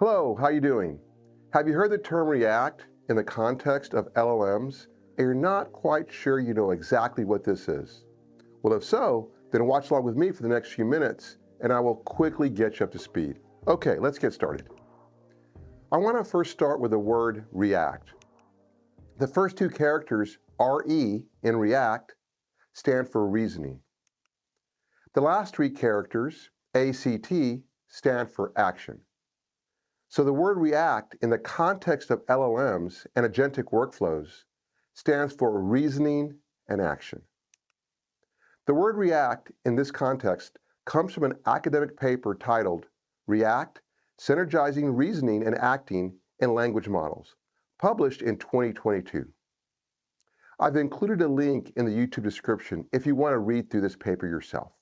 Hello, how you doing? Have you heard the term React in the context of LLMs and you're not quite sure you know exactly what this is? Well, if so, then watch along with me for the next few minutes and I will quickly get you up to speed. Okay, let's get started. I want to first start with the word React. The first two characters, RE in React, stand for reasoning. The last three characters, ACT, stand for action. So the word React in the context of LLMs and agentic workflows stands for reasoning and action. The word React in this context comes from an academic paper titled React, Synergizing Reasoning and Acting in Language Models, published in 2022. I've included a link in the YouTube description if you want to read through this paper yourself.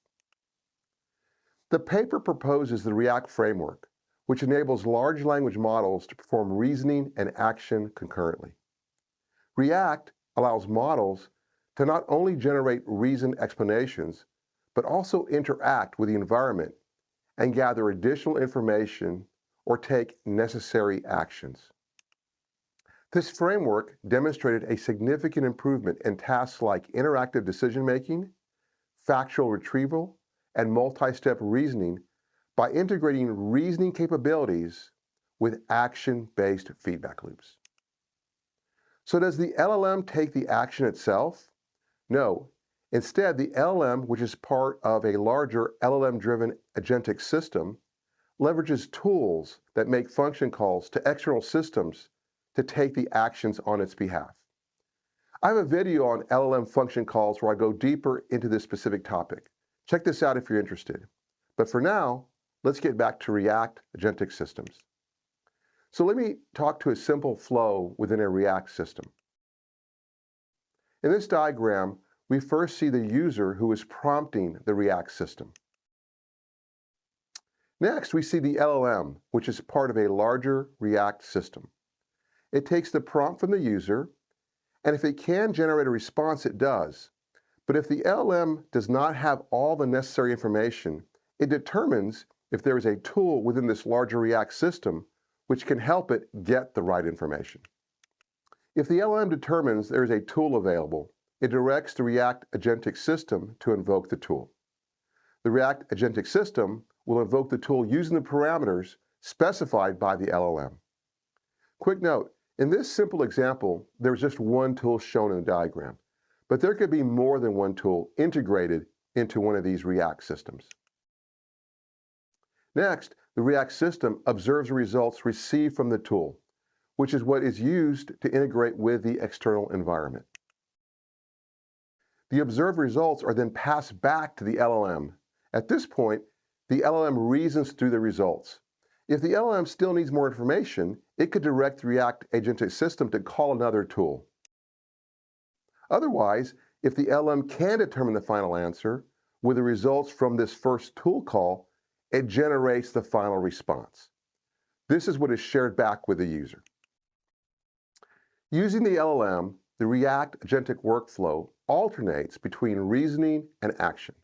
The paper proposes the React framework, which enables large language models to perform reasoning and action concurrently. React allows models to not only generate reasoned explanations, but also interact with the environment and gather additional information or take necessary actions. This framework demonstrated a significant improvement in tasks like interactive decision-making, factual retrieval, and multi-step reasoning by integrating reasoning capabilities with action-based feedback loops. So does the LLM take the action itself? No. Instead, the LLM, which is part of a larger LLM-driven agentic system, leverages tools that make function calls to external systems to take the actions on its behalf. I have a video on LLM function calls where I go deeper into this specific topic. Check this out if you're interested. But for now, let's get back to React agentic systems. So let me talk to a simple flow within a React system. In this diagram, we first see the user who is prompting the React system. Next, we see the LLM, which is part of a larger React system. It takes the prompt from the user, and if it can generate a response, it does. But if the LLM does not have all the necessary information, it determines if there is a tool within this larger React system which can help it get the right information. If the LLM determines there is a tool available, it directs the React agentic system to invoke the tool. The React agentic system will invoke the tool using the parameters specified by the LLM. Quick note, in this simple example, there's just one tool shown in the diagram, but there could be more than one tool integrated into one of these React systems. Next, the React system observes the results received from the tool, which is what is used to integrate with the external environment. The observed results are then passed back to the LLM. At this point, the LLM reasons through the results. If the LLM still needs more information, it could direct the React agentic system to call another tool. Otherwise, if the LLM can determine the final answer with the results from this first tool call, it generates the final response. This is what is shared back with the user. Using the LLM, the React agentic workflow alternates between reasoning and action.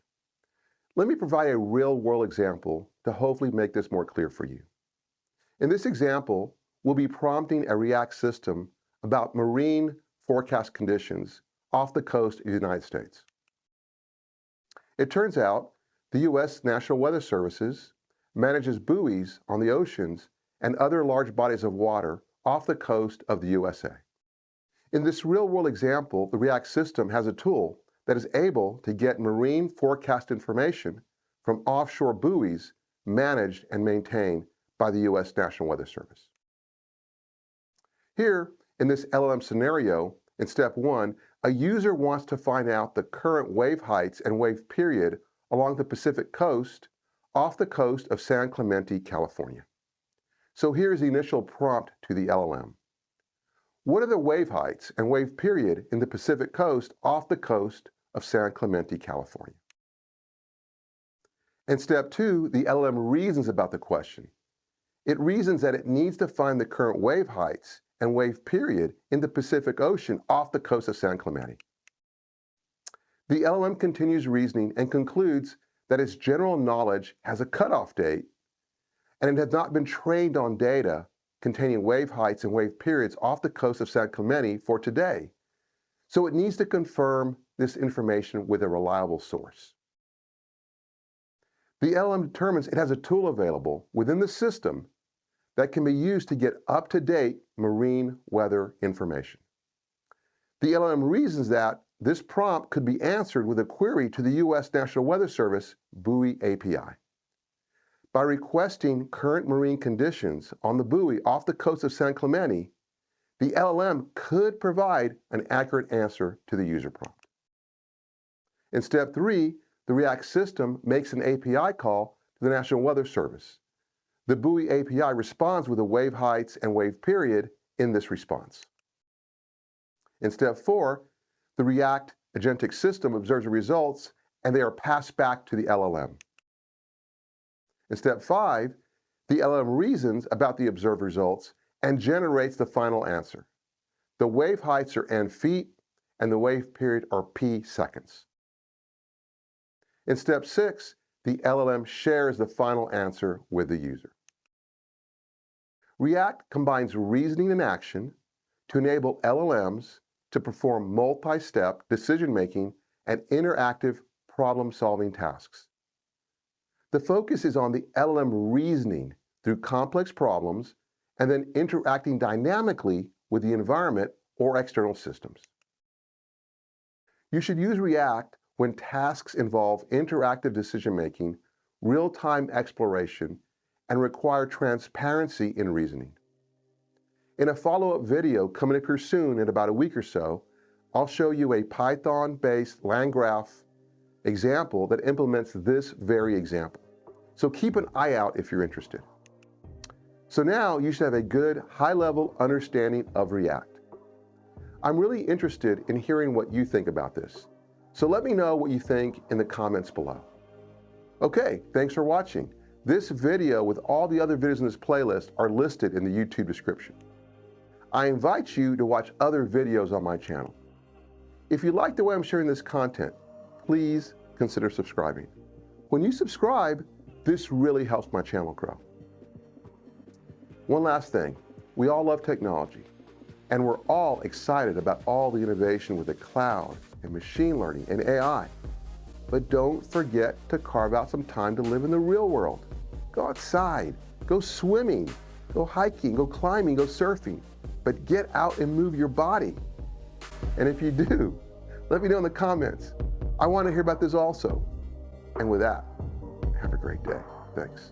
Let me provide a real-world example to hopefully make this more clear for you. In this example, we'll be prompting a React system about marine forecast conditions off the coast of the United States. It turns out the U.S. National Weather Services manages buoys on the oceans and other large bodies of water off the coast of the USA. In this real-world example, the React system has a tool that is able to get marine forecast information from offshore buoys managed and maintained by the U.S. National Weather Service. Here, in this LLM scenario, in step 1, a user wants to find out the current wave heights and wave period along the Pacific coast off the coast of San Clemente, California. So here's the initial prompt to the LLM. What are the wave heights and wave period in the Pacific coast off the coast of San Clemente, California? In step 2, the LLM reasons about the question. It reasons that it needs to find the current wave heights and wave period in the Pacific Ocean off the coast of San Clemente. The LLM continues reasoning and concludes that its general knowledge has a cutoff date and it has not been trained on data containing wave heights and wave periods off the coast of San Clemente for today. So it needs to confirm this information with a reliable source. The LLM determines it has a tool available within the system that can be used to get up-to-date marine weather information. The LLM reasons that this prompt could be answered with a query to the U.S. National Weather Service buoy API. By requesting current marine conditions on the buoy off the coast of San Clemente, the LLM could provide an accurate answer to the user prompt. In step 3, the React system makes an API call to the National Weather Service. The buoy API responds with the wave heights and wave period in this response. In step 4, the React agentic system observes the results and they are passed back to the LLM. In step 5, the LLM reasons about the observed results and generates the final answer. The wave heights are n feet and the wave period are p seconds. In step 6, the LLM shares the final answer with the user. React combines reasoning and action to enable LLMs to perform multi-step decision-making and interactive problem-solving tasks. The focus is on the LLM reasoning through complex problems and then interacting dynamically with the environment or external systems. You should use React when tasks involve interactive decision-making, real-time exploration, and require transparency in reasoning. In a follow-up video coming up here soon in about a week or so, I'll show you a Python-based LangGraph example that implements this very example. So keep an eye out if you're interested. So now you should have a good high-level understanding of React. I'm really interested in hearing what you think about this. So let me know what you think in the comments below. Okay, thanks for watching. This video with all the other videos in this playlist are listed in the YouTube description. I invite you to watch other videos on my channel. If you like the way I'm sharing this content, please consider subscribing. When you subscribe, this really helps my channel grow. One last thing, we all love technology, and we're all excited about all the innovation with the cloud and machine learning and AI. But don't forget to carve out some time to live in the real world. Go outside, go swimming, go hiking, go climbing, go surfing, but get out and move your body. And if you do, let me know in the comments. I want to hear about this also. And with that, have a great day. Thanks.